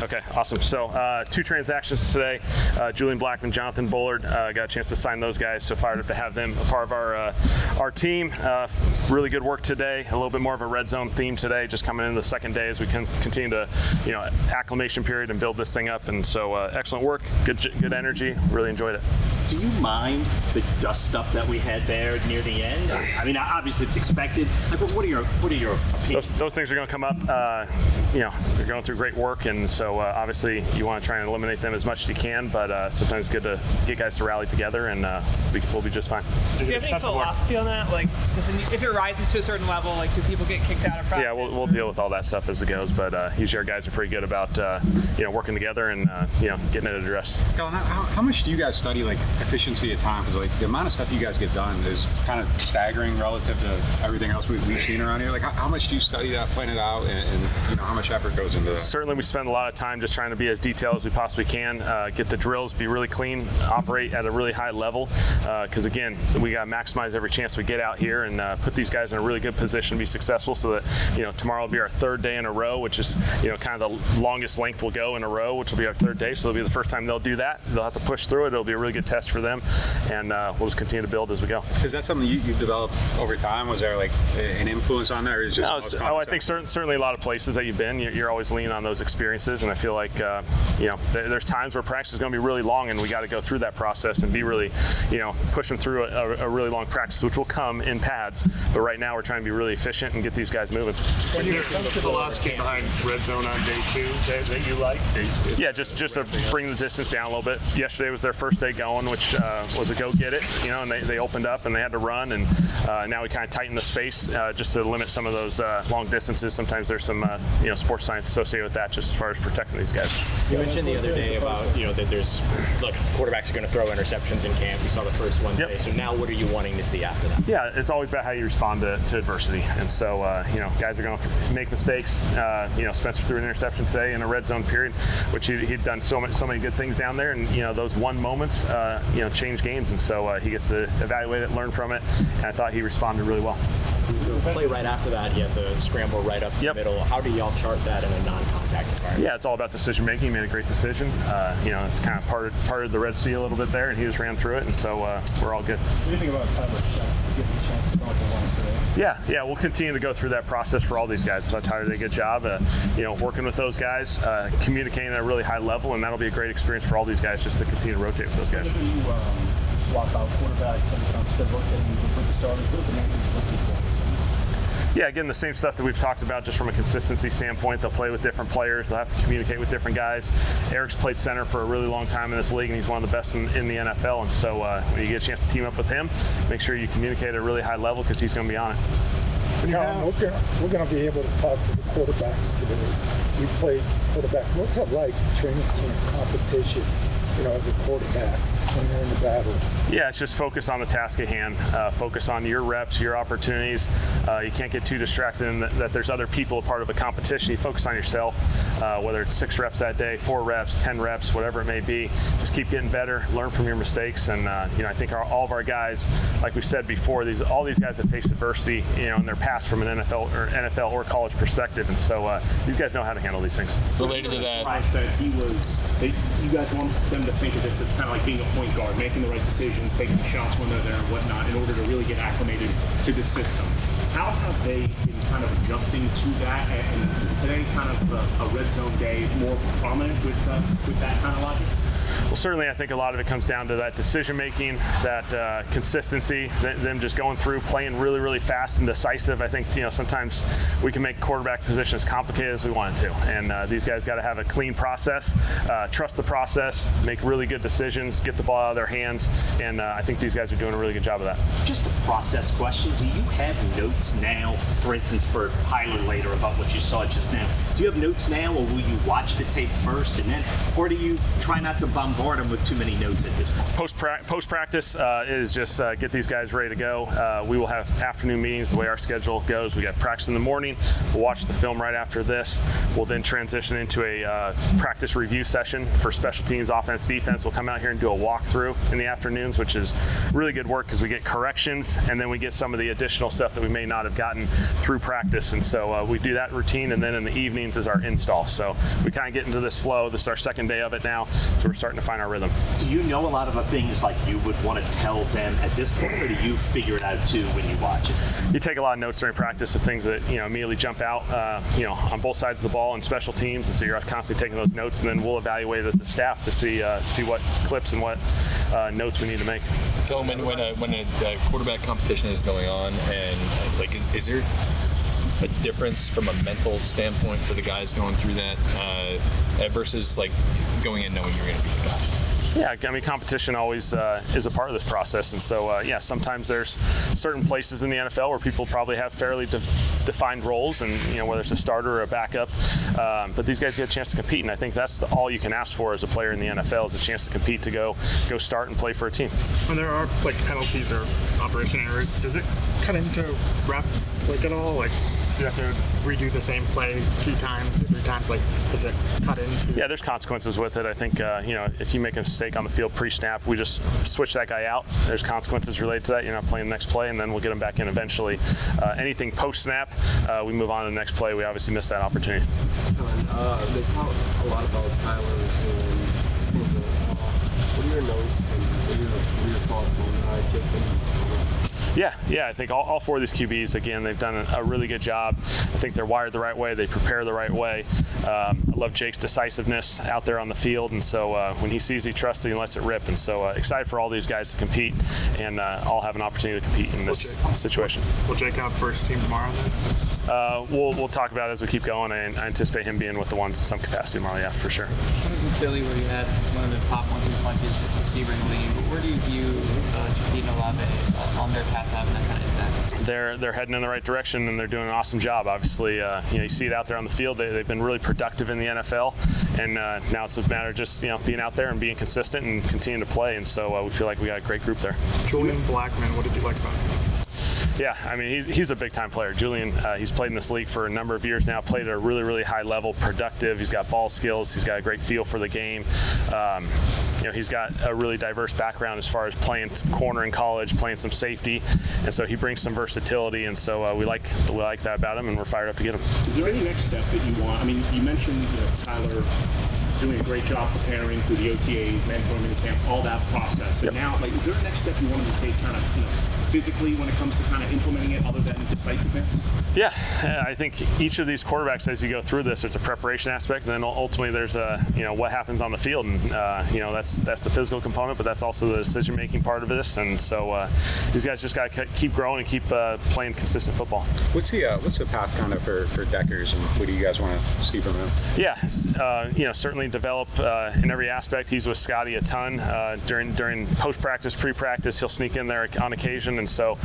Okay, awesome. So 2 transactions today. Julian Blackman, Jonathan Bullard, got a chance to sign those guys, so fired up to have them a part of our team. Really good work today. A little bit more of a red zone theme today, just coming into the second day as we can continue to, acclimation period and build this thing up. And so excellent work, good energy. Really enjoyed it. Do you mind the dust up that we had there near the end? I mean, obviously it's expected. But what are your opinions? Those things are going to come up. They're going through great work, and so obviously you want to try and eliminate them as much as you can. But sometimes it's good to get guys to rally together, and we'll be just fine. Do you have any philosophy on that? Like, if it rises to a certain level, like, do people get kicked out of practice? Yeah, we'll deal with all that stuff as it goes. But usually our guys are pretty good about working together and getting it addressed. Kellen, how much do you guys study like efficiency of time? Because like the amount of stuff you guys get done is kind of staggering relative to everything else we've seen around here. Like how much do you study that, plan it out, and how much effort goes into that? Certainly we spend a lot of time just trying to be as detailed as we possibly can, get the drills, be really clean, operate at a really high level, because again, we got to maximize every chance we get out here and put these guys in a really good position to be successful, so that tomorrow will be our 3rd day in a row, which is kind of the longest length we'll go in a row, which will be our 3rd day. So it'll be the first time they'll do that. They'll have to push through it. It'll be a really good test for them, and we'll just continue to build as we go. Is that something you've developed over time? Was there like an influence on that, or is it just I think certainly a lot of places that you've been, you're always leaning on those experiences, and I feel like there's times where practice is going to be really long, and we got to go through that process and be really pushing through a really long practice, which will come in pads. But right now we're trying to be really efficient and get these guys moving. Is there the philosophy behind red zone on day 2 that you like? Yeah, just to bring the distance down a little bit. Yesterday was their first day going, which was a go get it, and they opened up and they had to run, and now we kind of tighten the space just to limit some of those long distances. Sometimes there's some sports science associated with that, just as far as protecting these guys. You mentioned the other day about that there's quarterbacks are going to throw interceptions in camp. We saw the first one today. So now what are you wanting to see after that? Yeah, it's always about how you respond to adversity, and so guys are going to make mistakes. Spencer threw an interception today in a red zone period, which he'd done so many good things down there, and those one moments change games, and so he gets to evaluate it, learn from it, and I thought he responded really well. Play right after that, you have the scramble right up the middle. How do y'all chart that in a non-contact environment? Yeah, it's all about decision making. He made a great decision. It's kind of part of the Red Sea a little bit there, and he just ran through it, and so we're all good. What do you think about Tyler's chance? Give him a chance to go for once today? Yeah, we'll continue to go through that process for all these guys. I thought Tyler did a good job, working with those guys, communicating at a really high level, and that'll be a great experience for all these guys just to continue to rotate with those guys. What do you swap out quarterbacks instead of rotating with the starters? What is the main thing you're looking for? Yeah, again, the same stuff that we've talked about just from a consistency standpoint. They'll play with different players. They'll have to communicate with different guys. Eric's played center for a really long time in this league, and he's one of the best in the NFL. And so when you get a chance to team up with him, make sure you communicate at a really high level because he's going to be on it. We're going to be able to talk to the quarterbacks today. We played quarterback. What's it like training camp competition, as a quarterback when you're in the battle? Yeah, it's just focus on the task at hand. Focus on your reps, your opportunities. You can't get too distracted in that there's other people a part of a competition. You focus on yourself, whether it's 6 reps that day, 4 reps, 10 reps, whatever it may be. Just keep getting better, learn from your mistakes, and I think all of our guys, like we said before, all these guys have faced adversity, in their past from an NFL or college perspective, and so these guys know how to handle these things. Related to that, you guys want them to think of this as kind of like being a point guard, making the right decisions, taking shots when they're there and whatnot in order to really get acclimated to the system. How have they been kind of adjusting to that? And is today kind of a red zone day more prominent with that kind of logic? Well, certainly I think a lot of it comes down to that decision making, that consistency, them just going through, playing really, really fast and decisive. I think sometimes we can make quarterback position as complicated as we want it to, and these guys got to have a clean process, trust the process, make really good decisions, get the ball out of their hands, and I think these guys are doing a really good job of that. Just a process question: do you have notes now, for instance, for Tyler later about what you saw just now? Do you have notes now, or will you watch the tape first and then, or do you try not to bombard bombard them with too many notes at this point? Post practice is just get these guys ready to go. We will have afternoon meetings the way our schedule goes. We got practice in the morning. We'll watch the film right after this. We'll then transition into a practice review session for special teams, offense, defense. We'll come out here and do a walkthrough in the afternoons, which is really good work because we get corrections and then we get some of the additional stuff that we may not have gotten through practice. And so we do that routine, and then in the evenings is our install. So we kind of get into this flow. This is our second day of it now, so we're starting to find our rhythm. Do you know a lot of the things like you would want to tell them at this point, or do you figure it out too when you watch it? You take a lot of notes during practice of things that immediately jump out, on both sides of the ball and special teams, and so you're constantly taking those notes, and then we'll evaluate as the staff to see what clips and what notes we need to make. So when a quarterback competition is going on, and like, is there a difference from a mental standpoint for the guys going through that versus like going in knowing you're going to be the guy? Yeah, I mean, competition always is a part of this process, and so sometimes there's certain places in the NFL where people probably have fairly defined roles, and whether it's a starter or a backup, but these guys get a chance to compete, and I think that's all you can ask for as a player in the NFL is a chance to compete, to go start and play for a team. When there are like penalties or operation errors, does it cut into reps like at all? Like, do you have to redo the same play 2 times, 3 times? Like, does it cut into? Yeah, there's consequences with it. I think if you make a mistake on the field pre-snap, we just switch that guy out. There's consequences related to that. You're not playing the next play, and then we'll get him back in eventually. Anything post-snap, we move on to the next play. We obviously missed that opportunity. They talk a lot about Tyler and what are your notes and what are your thoughts on Jacob? Yeah, I think all 4 of these QBs, again, they've done a really good job. I think they're wired the right way. They prepare the right way. I love Jake's decisiveness out there on the field, and so when he sees, he trusts it, he lets it rip. And so excited for all these guys to compete and all have an opportunity to compete in this situation. Will Jake have first team tomorrow then? We'll talk about it as we keep going, and I anticipate him being with the ones in some capacity tomorrow, yeah, for sure. Philly, where you had one of the top 1-2 punches receiver in the league, where do you view Jakeem Olave on their path to having that kind of impact? They're heading in the right direction, and they're doing an awesome job. Obviously, you see it out there on the field. They've been really productive in the NFL, and now it's a matter of just being out there and being consistent and continuing to play. And so we feel like we got a great group there. Julian Blackmon, what did you like about him? Yeah, I mean, he's a big-time player. Julian, he's played in this league for a number of years now, played at a really, really high level, productive. He's got ball skills. He's got a great feel for the game. He's got a really diverse background as far as playing corner in college, playing some safety, and so he brings some versatility, and so we like that about him, and we're fired up to get him. Is there any next step that you want? I mean, you mentioned Tyler doing a great job preparing through the OTAs, mandatory minicamp, all that process. And now, is there a next step you want him to take kind of, physically when it comes to kind of implementing it other than decisiveness? Yeah, I think each of these quarterbacks, as you go through this, it's a preparation aspect, and then ultimately there's what happens on the field, and that's the physical component, but that's also the decision-making part of this, and so these guys just got to keep growing and keep playing consistent football. What's the path kind of for Deckers, and what do you guys want to see from him? Yeah, certainly develop in every aspect. He's with Scotty a ton during post-practice, pre-practice. He'll sneak in there on occasion, and so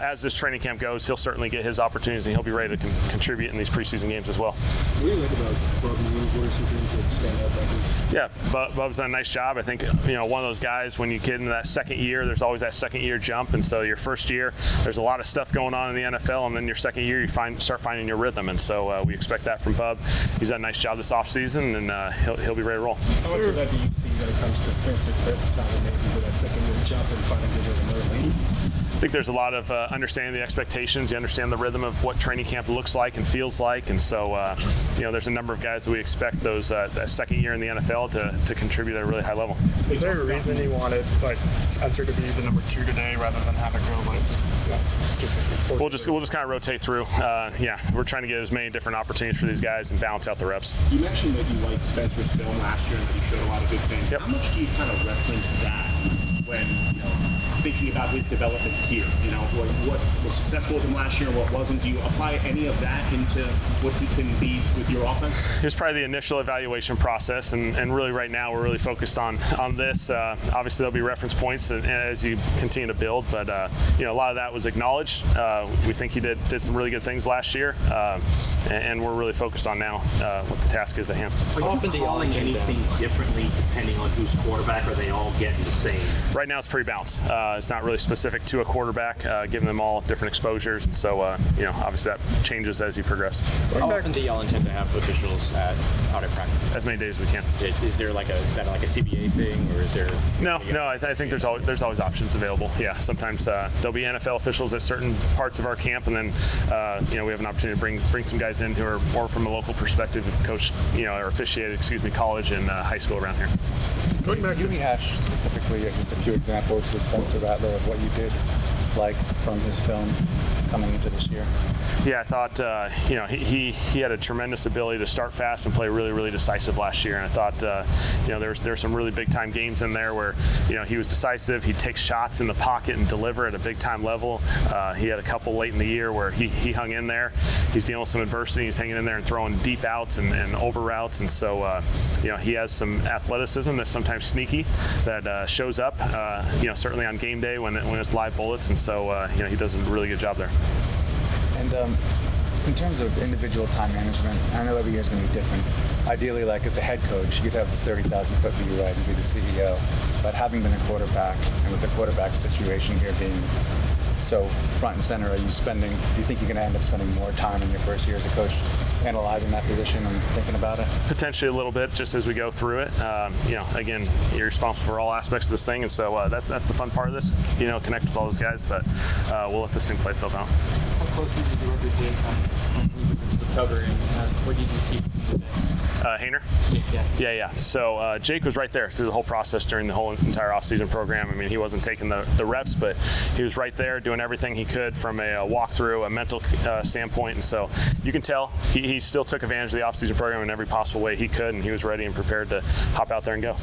as this training camp goes, he'll certainly get his opportunities, and he'll be ready to contribute in these preseason games as well. What do you like about Bub? What are some things that stand out about him? Yeah, Bub's done a nice job. I think one of those guys, when you get into that second year, there's always that second year jump, and so your first year there's a lot of stuff going on in the NFL, and then your second year you start finding your rhythm, and so we expect that from Bub. He's done a nice job this offseason, and he'll be ready to roll. How much of that do you see when it comes to Spencer Critt's maybe with that second year jump and finding your rhythm early? I think there's a lot of understanding the expectations. You understand the rhythm of what training camp looks like and feels like, and so there's a number of guys that we expect those that second year in the NFL to contribute at a really high level. Is there a reason you wanted Spencer to be the number 2 today rather than have it go We'll just kind of rotate through. We're trying to get as many different opportunities for these guys and balance out the reps. You mentioned that you liked Spencer's film last year and that he showed a lot of good things. Yep. How much do you kind of reference that when thinking about his development here? You know, what was successful with him last year and what wasn't? Do you apply any of that into what he can be with your offense? Here's probably the initial evaluation process, and really right now we're really focused on this. Obviously there'll be reference points as you continue to build, but you know, a lot of that was acknowledged. We think he did some really good things last year, and we're really focused on now what the task is at hand. Are you calling anything differently depending on who's quarterback, or are they all getting the same? Right now it's pretty balanced. It's not really specific to a quarterback, giving them all different exposures, and so you know, obviously that changes as you progress. How often do y'all intend to have officials out at practice? As many days as we can. Is that like a CBA thing, or is there? No. I think there's always options available. Yeah, sometimes there'll be NFL officials at certain parts of our camp, and then you know, we have an opportunity to bring some guys in who are more from a local perspective, who've coached, you know, or officiated, college and high school around here. Going back, you rehash specifically just a few examples with Spencer Rattler of what you did like from his film coming into this year. Yeah, I thought you know, he had a tremendous ability to start fast and play really, really decisive last year. And I thought you know, there's some really big time games in there where, you know, he was decisive. He'd take shots in the pocket and deliver at a big time level. He had a couple late in the year where he hung in there. He's dealing with some adversity. He's hanging in there and throwing deep outs and over routes. And so you know, he has some athleticism that's sometimes sneaky that shows up. You know, certainly on game day when it's live bullets. And so you know, he does a really good job there. And in terms of individual time management, I know every year is going to be different. Ideally, like as a head coach, you'd have this 30,000-foot view, right, and be the CEO. But having been a quarterback, and with the quarterback situation here being so front and center, do you think you're going to end up spending more time in your first year as a coach analyzing that position and thinking about it? Potentially a little bit, just as we go through it. You know, again, you're responsible for all aspects of this thing, and so that's the fun part of this. You know, connect with all those guys, but we'll let this thing play itself out. How closely did you work with Jake on the cover, and what did you see today? Hayner? Yeah. Yeah. So Jake was right there through the whole process during the whole entire off-season program. I mean, he wasn't taking the reps, but he was right there doing everything he could from a walkthrough, a mental standpoint. And so you can tell he still took advantage of the off-season program in every possible way he could, and he was ready and prepared to hop out there and go.